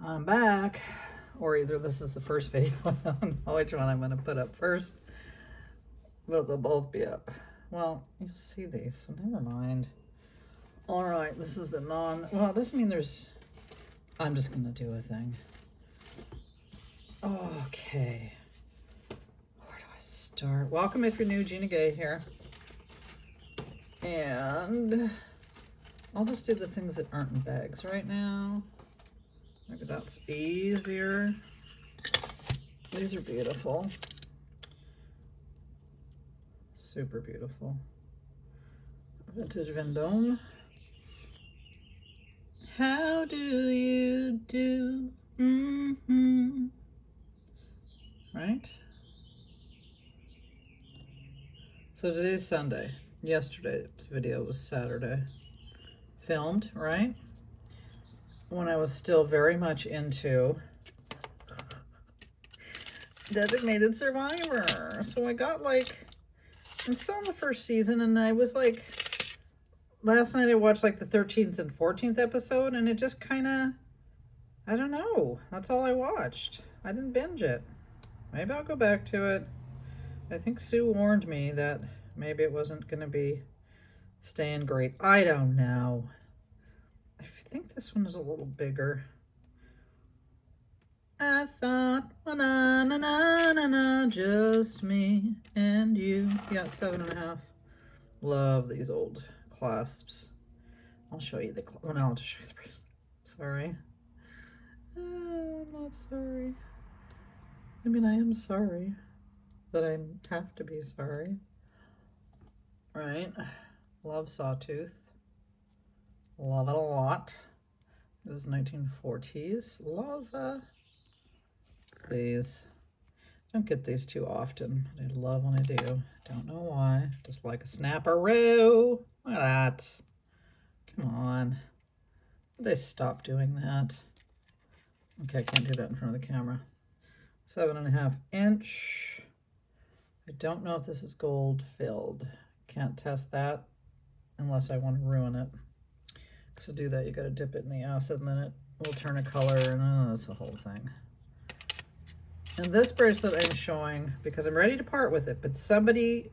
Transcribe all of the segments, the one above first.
I'm back, or either this is the first video. I don't know which one I'm going to put up first, but they'll both be up. Well, you'll see these, so never mind. All right, this is the well, it doesn't mean there's, I'm just going to do a thing. Okay, where do I start? Welcome if you're new, Gina Gay here. And I'll just do the things that aren't in bags right now. Maybe that's easier. These are beautiful. Super beautiful. Vintage Vendome. How do you do? Right? So today's Sunday. Yesterday's video was Saturday. Filmed, right? When I was still very much into Designated Survivor. So I got like, I'm still in the first season, and I was like, last night I watched like the 13th and 14th episode, and it just kind of, I don't know. That's all I watched. I didn't binge it. Maybe I'll go back to it. I think Sue warned me that maybe it wasn't going to be staying great. I don't know. I think this one is a little bigger. I thought, na na na na na, just me and you. Yeah, 7.5. Love these old clasps. I'll show you the, well, no, I'll just show you the bracelet. Sorry. I'm not sorry. I mean, I am sorry that I have to be sorry. Right. Love Sawtooth. Love it a lot. This is 1940s. Love these. Don't get these too often, but I love when I do. Don't know why. Just like a snapperoo. Look at that. Come on. They stop doing that. Okay, I can't do that in front of the camera. 7.5 inch. I don't know if this is gold filled. Can't test that unless I want to ruin it. So to do that, you got to dip it in the acid, and then it will turn a color, and it's a whole thing. And this bracelet I'm showing because I'm ready to part with it, but somebody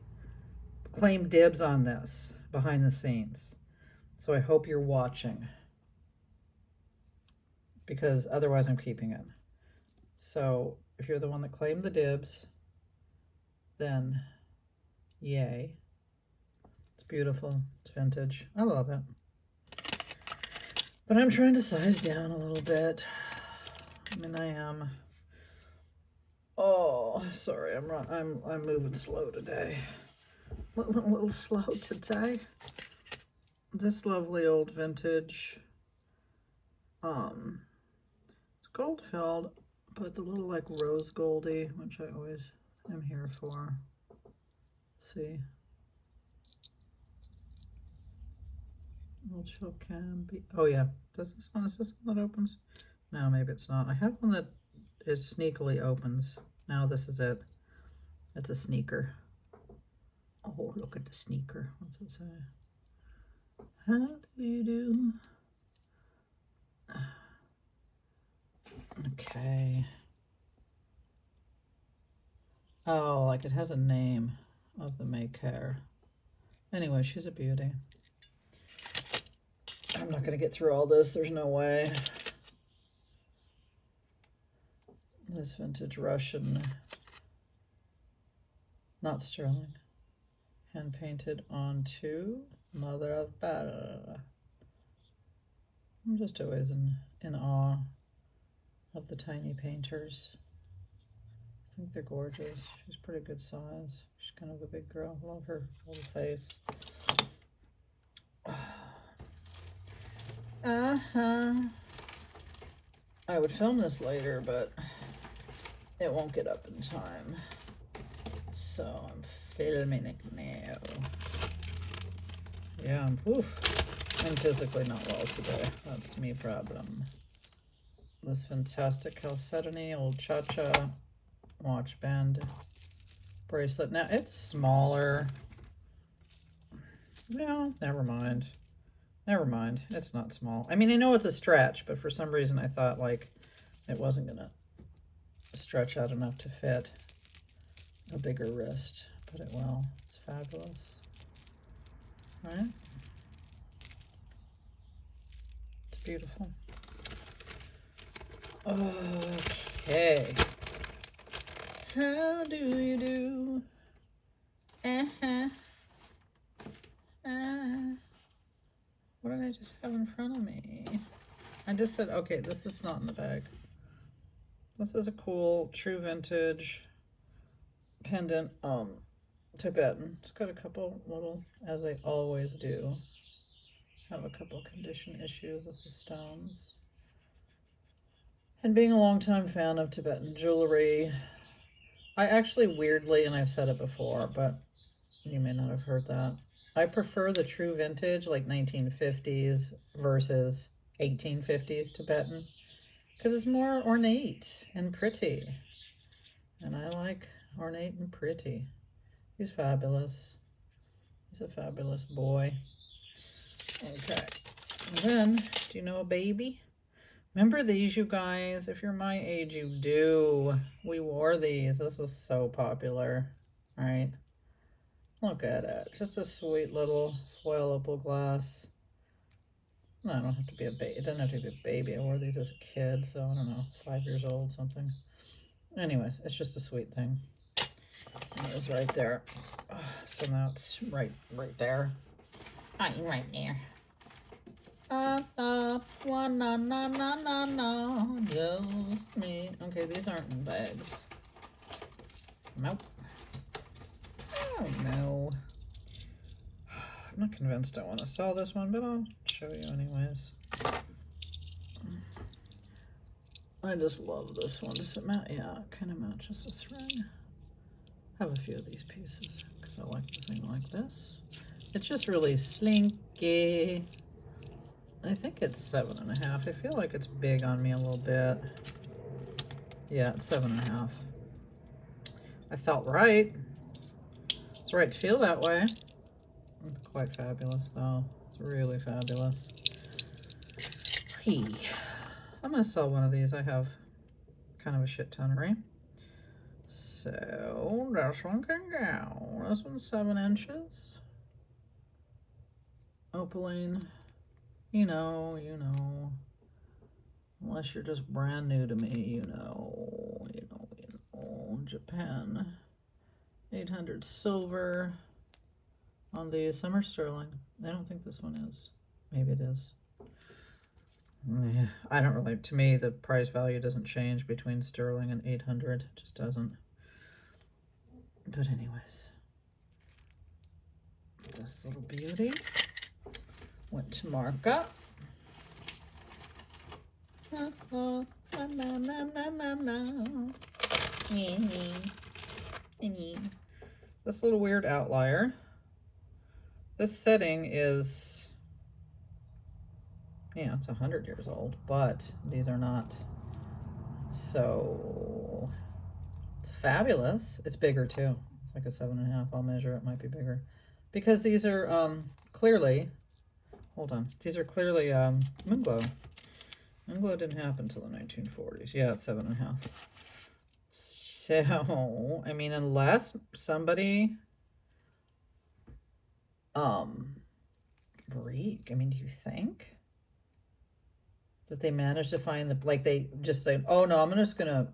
claimed dibs on this behind the scenes. So I hope you're watching, because otherwise I'm keeping it. So if you're the one that claimed the dibs, then yay. It's beautiful. It's vintage. I love it. But I'm trying to size down a little bit. I mean, I am. Oh, sorry, I'm moving slow today. A little slow today. This lovely old vintage. It's gold filled, but the little like rose goldy, which I always am here for. See. Little chill can be. Oh yeah, does this one? Is this one that opens? No, maybe it's not. I have one that is sneakily opens. Now this is it. It's a sneaker. Oh, look at the sneaker. What's it say? How do you do? Okay. Oh, like it has a name of the maker. Anyway, she's a beauty. I'm not going to get through all this. There's no way. This vintage Russian, not sterling, hand painted onto Mother of Battle. I'm just always in awe of the tiny painters. I think they're gorgeous. She's pretty good size. She's kind of a big girl. Love her little face. I would film this later, but it won't get up in time. So I'm filming it now. Yeah, I'm physically not well today. That's me problem. This fantastic chalcedony old cha-cha watch band bracelet. Now it's smaller. No, never mind. Never mind. It's not small. I mean, I know it's a stretch, but for some reason I thought like it wasn't gonna stretch out enough to fit a bigger wrist, but it will. It's fabulous, right? It's beautiful. Okay. How do you do? What did I just have in front of me? I just said, okay, this is not in the bag. This is a cool, true vintage pendant, Tibetan. It's got a couple little, as they always do, have a couple condition issues with the stones. And being a longtime fan of Tibetan jewelry, I actually weirdly, and I've said it before, but you may not have heard that, I prefer the true vintage, like 1950s versus 1850s Tibetan, because it's more ornate and pretty. And I like ornate and pretty. He's fabulous. He's a fabulous boy. Okay. And then, do you know a baby? Remember these, you guys? If you're my age, you do. We wore these. This was so popular, right? Look at it. Just a sweet little foil opal glass. No, I don't have to be a baby. It doesn't have to be a baby. I wore these as a kid, so I don't know, 5 years old, something. Anyways, it's just a sweet thing. And it was right there. So now it's right there. Right there. One, no, just me. Okay, these aren't in bags. Nope. Oh no. I'm not convinced I want to sell this one, but I'll show you anyways. I just love this one. Does it match? Yeah, it kind of matches this ring. I have a few of these pieces because I like the thing like this. It's just really slinky. I think it's 7.5. I feel like it's big on me a little bit. Yeah, it's 7.5. I felt right. It's right to feel that way. It's quite fabulous though. It's really fabulous. Hey. I'm going to sell one of these. I have kind of a shit tonnery. So this one can go. This one's 7 inches. Opaline. You know. Unless you're just brand new to me, you know. Japan. 800 silver on the summer sterling. I don't think this one is. Maybe it is. Yeah, I don't really, to me, the price value doesn't change between sterling and 800. It just doesn't. But anyways, this little beauty went to markup. This little weird outlier. This setting is, yeah, it's 100 years old, but these are not. So it's fabulous. It's bigger too. It's like a 7.5. I'll measure. It might be bigger because these are clearly. Hold on. These are clearly moonglow. Moonglow didn't happen until the 1940s. Yeah, it's 7.5. So I mean, unless somebody break. I mean, do you think that they managed to find the, like they just say, oh no, I'm just gonna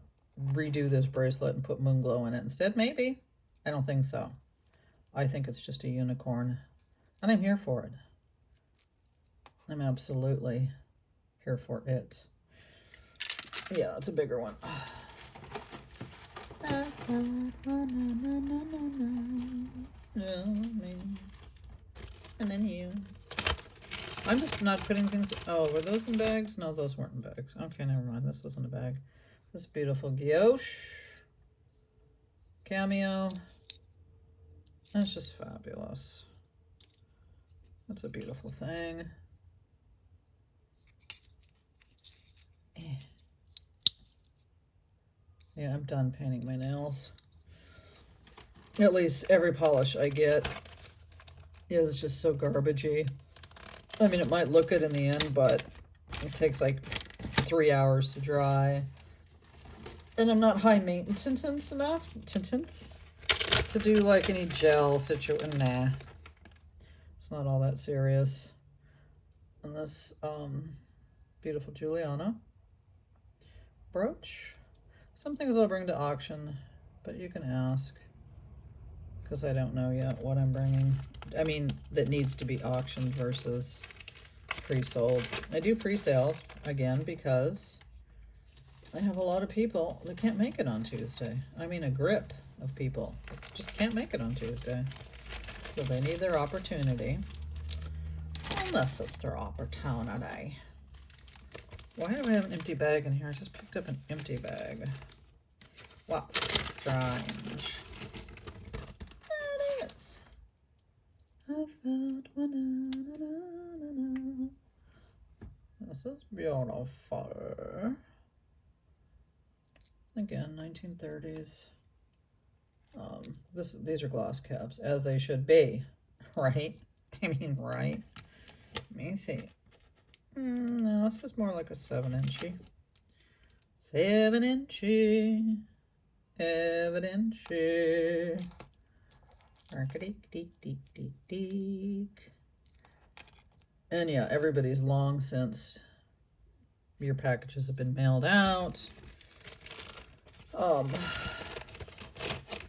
redo this bracelet and put moonglow in it instead? Maybe. I don't think so. I think it's just a unicorn, and I'm here for it. I'm absolutely here for it. Yeah, it's a bigger one. And then you. I'm just not putting things. Oh, were those in bags? No, those weren't in bags. Okay, never mind. This was in a bag. This beautiful guilloche cameo. That's just fabulous. That's a beautiful thing. Yeah, I'm done painting my nails. At least every polish I get is just so garbagey. I mean, it might look good in the end, but it takes like 3 hours to dry. And I'm not high maintenance enough to do like any gel situation. Nah, it's not all that serious. And this beautiful Juliana brooch. Some things I'll bring to auction, but you can ask, because I don't know yet what I'm bringing. I mean, that needs to be auctioned versus pre-sold. I do pre-sales, again, because I have a lot of people that can't make it on Tuesday. I mean, a grip of people that just can't make it on Tuesday. So they need their opportunity. And this is their opportunity. Why do I have an empty bag in here? I just picked up an empty bag. Wow, strange. There it is. I found one. This is beautiful. Again, 1930s. These are gloss caps, as they should be, right? I mean, right? Let me see. No, this is more like a 7-inchy. 7-inchy. Evidence-y. And yeah, everybody's long since your packages have been mailed out.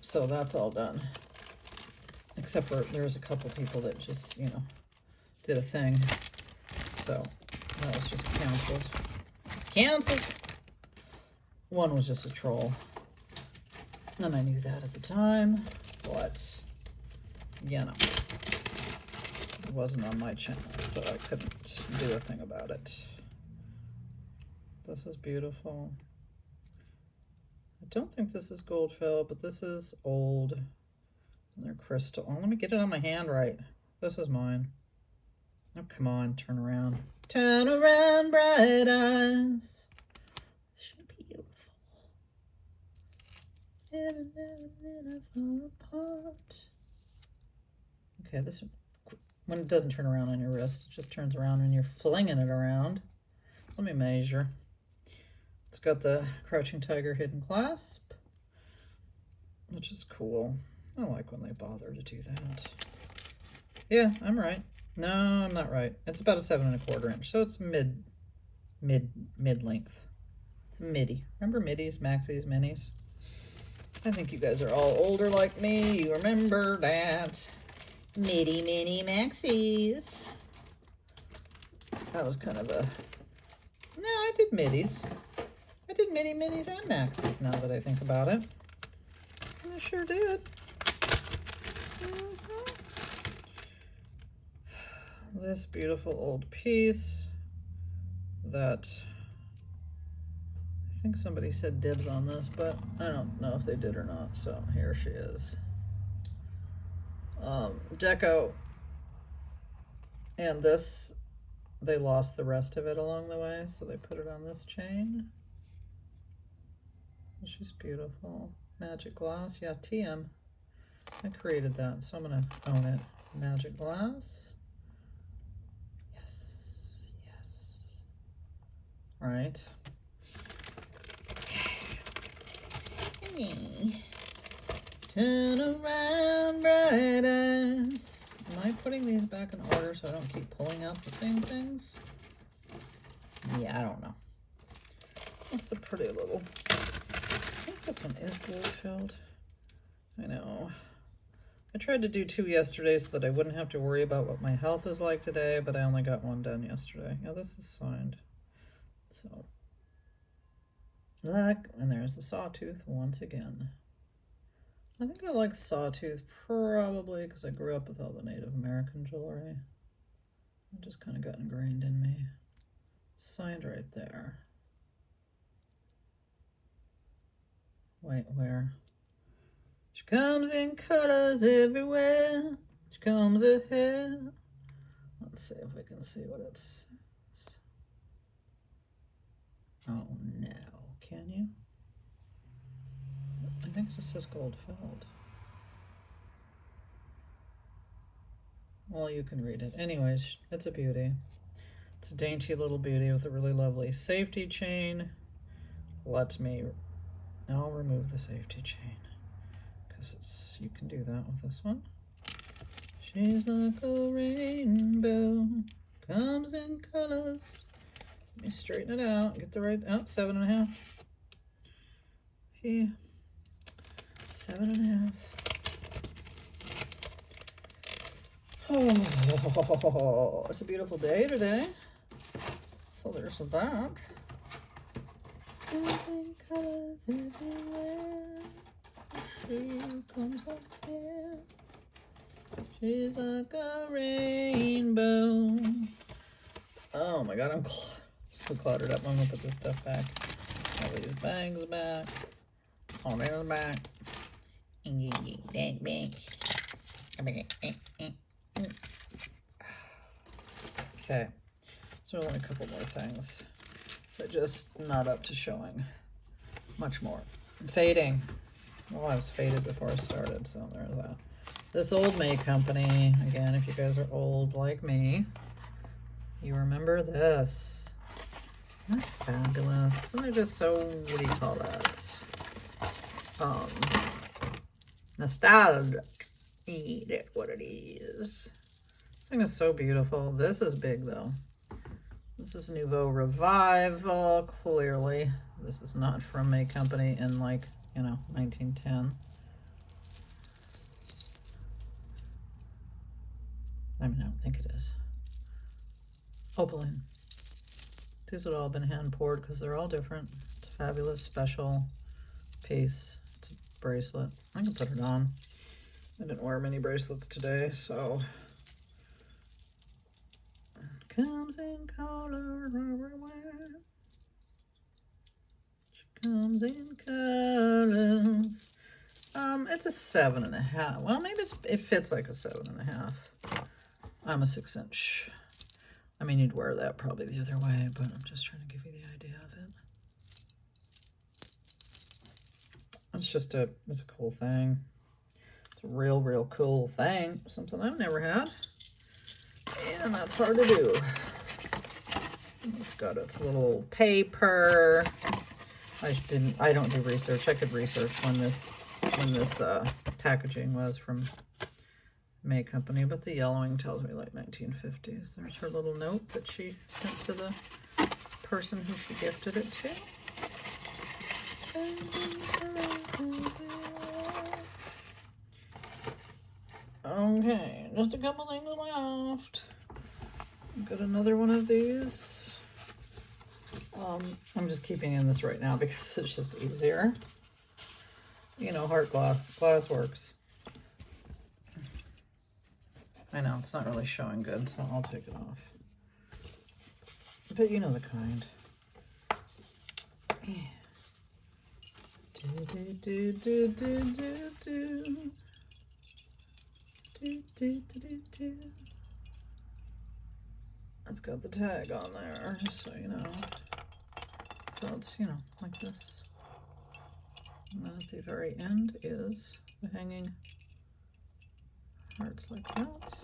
So that's all done. Except for there's a couple people that just, you know, did a thing. So that was just canceled. Canceled! One was just a troll. And I knew that at the time, but, you know, it wasn't on my channel, so I couldn't do a thing about it. This is beautiful. I don't think this is gold felt, but this is old. And they're crystal. Oh, let me get it on my hand right. This is mine. Oh, come on, turn around. Turn around, bright eyes. This should be beautiful. Never, never, never fall apart. Okay, this, when it doesn't turn around on your wrist, it just turns around when you're flinging it around. Let me measure. It's got the Crouching Tiger hidden clasp, which is cool. I like when they bother to do that. Yeah, I'm right. No, I'm not right. It's about a 7 1/4 inch, so it's mid length. It's a midi. Remember midis, maxis, minis? I think you guys are all older like me. You remember that. Midi, mini, maxis. That was kind of a... No, I did midis. I did midi, minis, and maxis now that I think about it. I sure did. This beautiful old piece that I think somebody said dibs on this, but I don't know if they did or not. So here she is. Deco, and this, they lost the rest of it along the way, so they put it on this chain. She's beautiful. Magic glass, yeah, TM. I created that, so I'm gonna own it. Magic glass. Yes, yes. All right. Okay. Turn around, bright eyes. Am I putting these back in order so I don't keep pulling out the same things? Yeah, I don't know. That's a pretty little... I think this one is gold filled. I know. I tried to do 2 yesterday so that I wouldn't have to worry about what my health is like today, but I only got 1 done yesterday. Yeah, this is signed. So, look, and there's the sawtooth once again. I think I like sawtooth probably because I grew up with all the Native American jewelry. It just kind of got ingrained in me. Signed right there. Wait, where? She comes in colors everywhere. She comes ahead. Let's see if we can see what it says. Oh no, can you? I think it just says gold filled. Well, you can read it. Anyways, it's a beauty. It's a dainty little beauty with a really lovely safety chain. Let me now remove the safety chain because you can do that with this one. She's like a rainbow, comes in colors. Let me straighten it out, get the right, 7.5. Yeah, 7.5. Oh, it's a beautiful day today. So there's that. Comes in colors everywhere. She comes up here. She's like a rainbow. Oh my god, I'm so cluttered up. I'm gonna put this stuff back. All these bags back. All these back. Okay, so only a couple more things. So just not up to showing much more. Fading. Well, I was faded before I started, so there's that. This old May company, again, if you guys are old like me, you remember this. Isn't that fabulous? Isn't it just so, what do you call that? Nostalgic. That's what it is. This thing is so beautiful. This is big though. This is Nouveau Revival, clearly. This is not from May company in, like, you know, 1910. I mean, I don't think it is. Opaline. These have all been hand poured because they're all different. It's a fabulous special piece. It's a bracelet. I can put it on. I didn't wear many bracelets today, so. Comes in color everywhere. She comes in colors. It's a 7.5. Well, maybe it fits like a 7.5. I'm a 6-inch. I mean, you'd wear that probably the other way, but I'm just trying to give you the idea of it. It's just it's a cool thing. It's a real, real cool thing. Something I've never had. And that's hard to do. It's got its little paper. I don't do research. I could research when this packaging was from May company, but the yellowing tells me like 1950s. There's her little note that she sent to the person who she gifted it to. Okay, just a couple things left. Got another one of these. I'm just keeping in this right now because it's just easier. You know, heart glass works. I know, it's not really showing good, so I'll take it off. But you know the kind. Yeah. It's got the tag on there, just so you know. So it's, you know, like this. And then at the very end is the hanging hearts like that.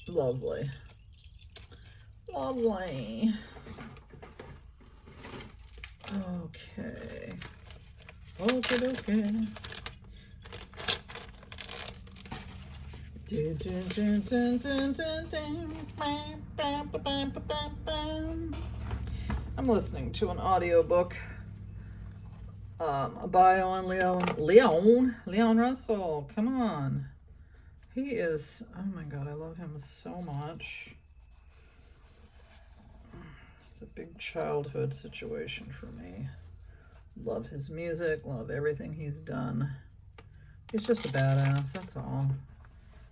Lovely. Lovely. Okay. Okay. I'm listening to an audiobook, a bio on Leon Russell. Come on. He is, oh my God, I love him so much. It's a big childhood situation for me. Love his music, love everything he's done. He's just a badass, that's all.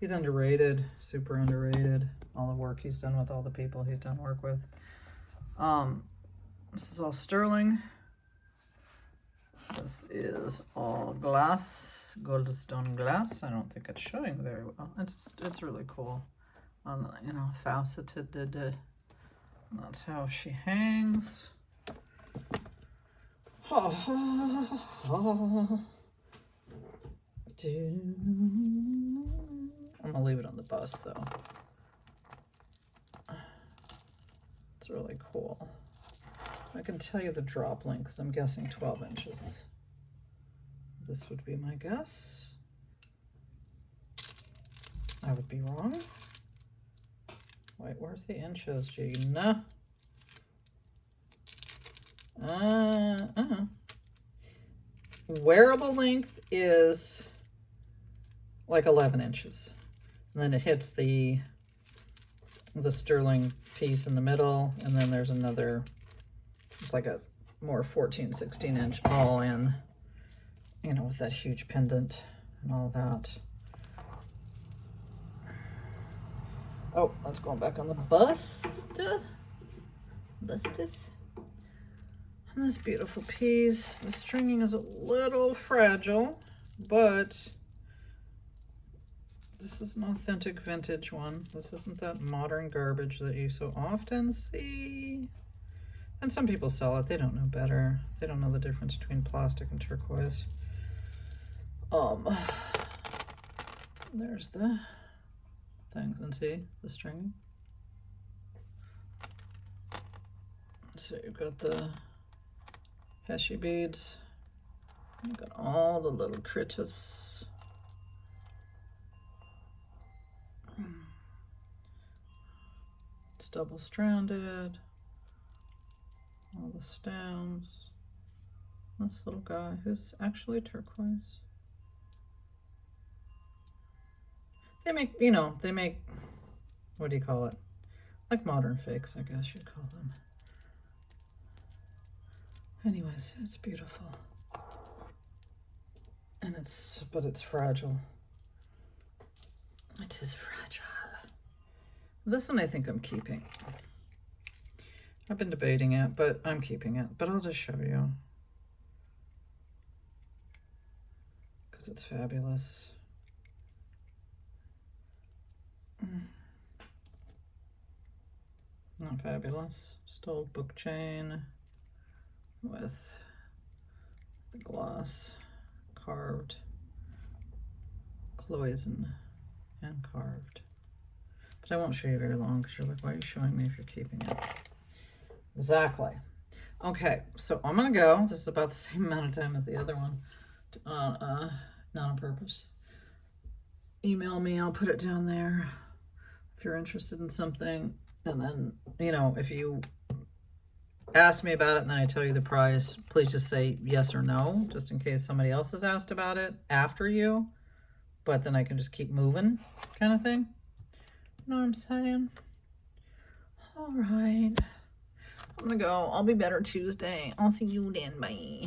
He's underrated, super underrated. All the work he's done with all the people he's done work with. This is all sterling. This is all glass, Goldstone glass. I don't think it's showing very well. It's really cool. You know, faceted. That's how she hangs. I'm gonna leave it on the bust though. It's really cool. I can tell you the drop length because I'm guessing 12 inches. This would be my guess. I would be wrong. Wait, where's the inches, Gina? Wearable length is like 11 inches. And then it hits the sterling piece in the middle, and then there's another, it's like a more 14, 16 inch all in, you know, with that huge pendant and all that. Oh, let's go back on the bust. Bustus. And this beautiful piece. The stringing is a little fragile, but this is an authentic vintage one. This isn't that modern garbage that you so often see. And some people sell it. They don't know better. They don't know the difference between plastic and turquoise. There's the thing. And see the stringing. So you've got the Heshy beads. You've got all the little critters. It's double-stranded. All the stems. This little guy who's actually turquoise. They make, you know, they make, what do you call it? Like modern fakes, I guess you'd call them. Anyways, it's beautiful. And but it's fragile. It is fragile. This one I think I'm keeping. I've been debating it, but I'm keeping it. But I'll just show you. Because it's fabulous. Not fabulous. Just old book chain with the gloss carved, cloison and carved. But I won't show you very long because you're like, why are you showing me if you're keeping it? Exactly. Okay, so I'm gonna go. This is about the same amount of time as the other one. Not on purpose. Email me, I'll put it down there if you're interested in something. And then, you know, if you ask me about it and then I tell you the price, please just say yes or no, just in case somebody else has asked about it after you. But then I can just keep moving, kind of thing. You know what I'm saying? All right. I'm gonna go. I'll be better Tuesday. I'll see you then. Bye.